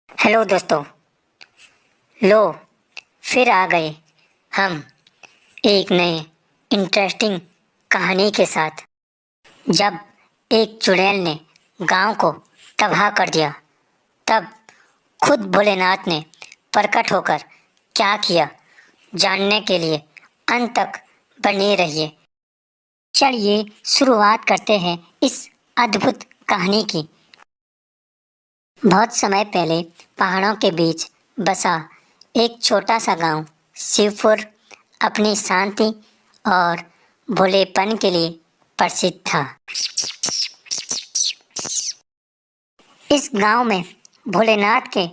Hello दोस्तों। लो, फिर आ गए हम एक नए इंटरेस्टिंग कहानी के साथ। जब एक चुड़ैल ने गांव को तबाह कर दिया, तब खुद भोलेनाथ ने प्रकट होकर क्या किया, जानने के लिए अंत तक बने रहिए। चलिए शुरुआत करते हैं इस अद्भुत कहानी की। बहुत समय पहले पहाड़ों के बीच बसा एक छोटा सा गांव शिवपुर अपनी शांति और भोलेपन के लिए प्रसिद्ध था। इस गांव में भोलेनाथ के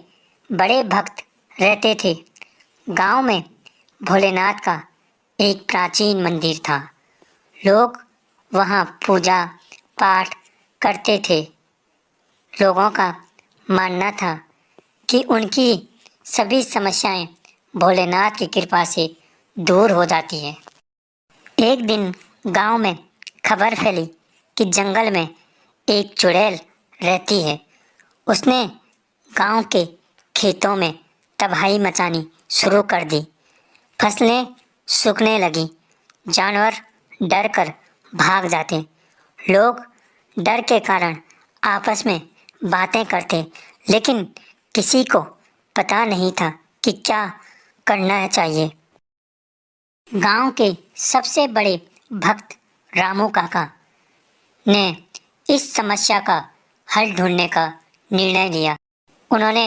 बड़े भक्त रहते थे। गांव में भोलेनाथ का एक प्राचीन मंदिर था। लोग वहां पूजा पाठ करते थे। लोगों का मानना था कि उनकी सभी समस्याएं भोलेनाथ की कृपा से दूर हो जाती है। एक दिन गांव में खबर फैली कि जंगल में एक चुड़ैल रहती है। उसने गांव के खेतों में तबाही मचानी शुरू कर दी। फसलें सूखने लगी, जानवर डर कर भाग जाते। लोग डर के कारण आपस में बातें करते, लेकिन किसी को पता नहीं था कि क्या करना चाहिए। गांव के सबसे बड़े भक्त रामू काका ने इस समस्या का हल ढूंढने का निर्णय लिया। उन्होंने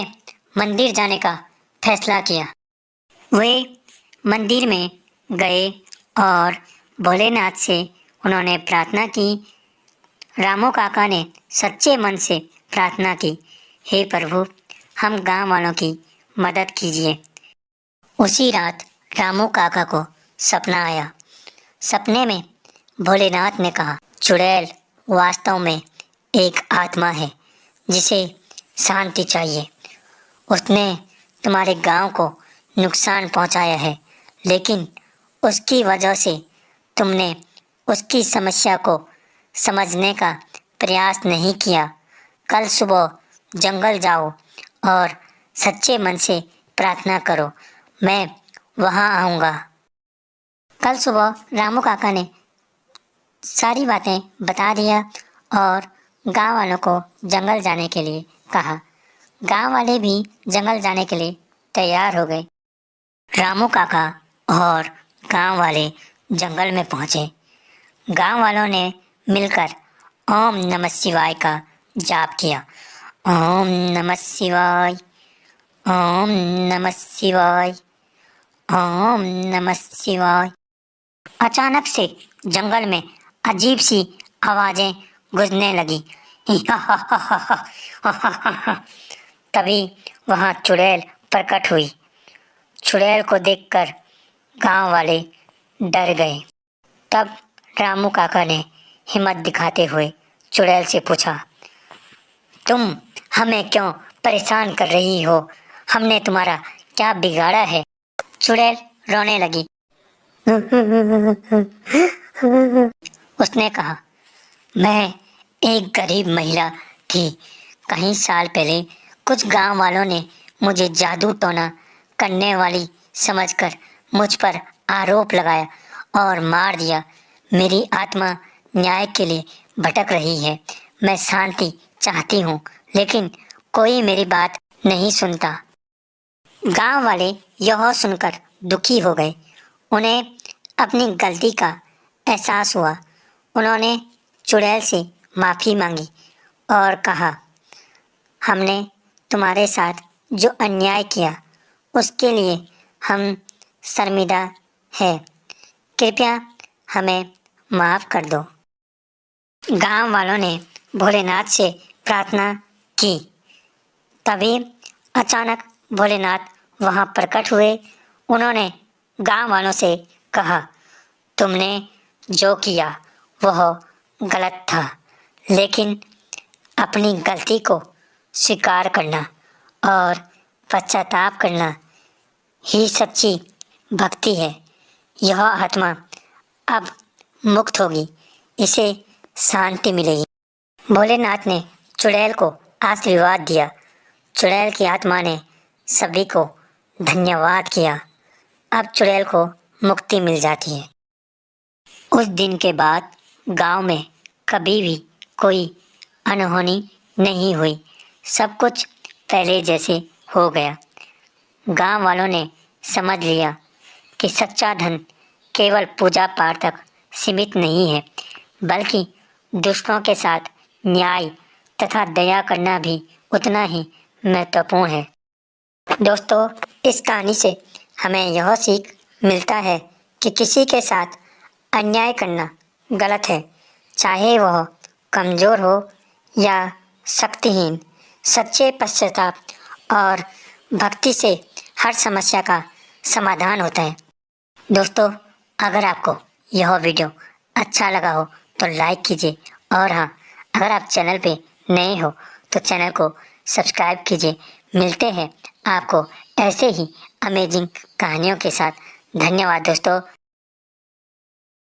मंदिर जाने का फैसला किया। वे मंदिर में गए और भोलेनाथ से उन्होंने प्रार्थना की। रामू काका ने सच्चे मन से प्रार्थना की, हे प्रभु, हम गांव वालों की मदद कीजिए। उसी रात रामू काका को सपना आया। सपने में भोलेनाथ ने कहा, चुड़ैल वास्तव में एक आत्मा है जिसे शांति चाहिए। उसने तुम्हारे गांव को नुकसान पहुंचाया है, लेकिन उसकी वजह से तुमने उसकी समस्या को समझने का प्रयास नहीं किया। कल सुबह जंगल जाओ और सच्चे मन से प्रार्थना करो, मैं वहां आऊँगा। कल सुबह रामू काका ने सारी बातें बता दिया और गांव वालों को जंगल जाने के लिए कहा। गांव वाले भी जंगल जाने के लिए तैयार हो गए। रामू काका और गांव वाले जंगल में पहुंचे। गांव वालों ने मिलकर ओम नमः शिवाय का जाप किया। ओम नमः शिवाय, ओम नमः शिवाय, ओम नमः शिवाय। अचानक से जंगल में अजीब सी आवाजें गूंजने लगी। तभी वहां चुड़ैल प्रकट हुई। चुड़ैल को देखकर गांव वाले डर गए। तब रामू काका ने हिम्मत दिखाते हुए चुड़ैल से पूछा, तुम हमें क्यों परेशान कर रही हो? हमने तुम्हारा क्या बिगाड़ा है? चुड़ैल रोने लगी। उसने कहा, मैं एक गरीब महिला थी। कई साल पहले कुछ गांव वालों ने मुझे जादू टोना करने वाली समझकर मुझ पर आरोप लगाया और मार दिया। मेरी आत्मा न्याय के लिए भटक रही है। मैं शांति चाहती हूँ, लेकिन कोई मेरी बात नहीं सुनता। गांव वाले यह सुनकर दुखी हो गए। उन्हें अपनी गलती का एहसास हुआ। उन्होंने चुड़ैल से माफ़ी मांगी और कहा, हमने तुम्हारे साथ जो अन्याय किया उसके लिए हम शर्मिंदा है। कृपया हमें माफ़ कर दो। गांव वालों ने भोलेनाथ से प्रार्थना की। तभी अचानक भोलेनाथ वहां प्रकट हुए। उन्होंने गांव वालों से कहा, तुमने जो किया वह गलत था, लेकिन अपनी गलती को स्वीकार करना और पश्चाताप करना ही सच्ची भक्ति है। यह आत्मा अब मुक्त होगी, इसे शांति मिलेगी। भोलेनाथ ने चुड़ैल को आशीर्वाद दिया। चुड़ैल की आत्मा ने सभी को धन्यवाद किया। अब चुड़ैल को मुक्ति मिल जाती है। उस दिन के बाद गांव में कभी भी कोई अनहोनी नहीं हुई। सब कुछ पहले जैसे हो गया। गांव वालों ने समझ लिया कि सच्चा धन केवल पूजा पाठ तक सीमित नहीं है, बल्कि दुष्टों के साथ न्याय तथा दया करना भी उतना ही महत्वपूर्ण है। दोस्तों, इस कहानी से हमें यह सीख मिलता है कि किसी के साथ अन्याय करना गलत है, चाहे वह कमज़ोर हो या शक्तिहीन। सच्चे पश्चाताप और भक्ति से हर समस्या का समाधान होता है। दोस्तों, अगर आपको यह वीडियो अच्छा लगा हो तो लाइक कीजिए, और हाँ, अगर आप चैनल पे नए हो तो चैनल को सब्सक्राइब कीजिए। मिलते हैं आपको ऐसे ही अमेजिंग कहानियों के साथ। धन्यवाद दोस्तों।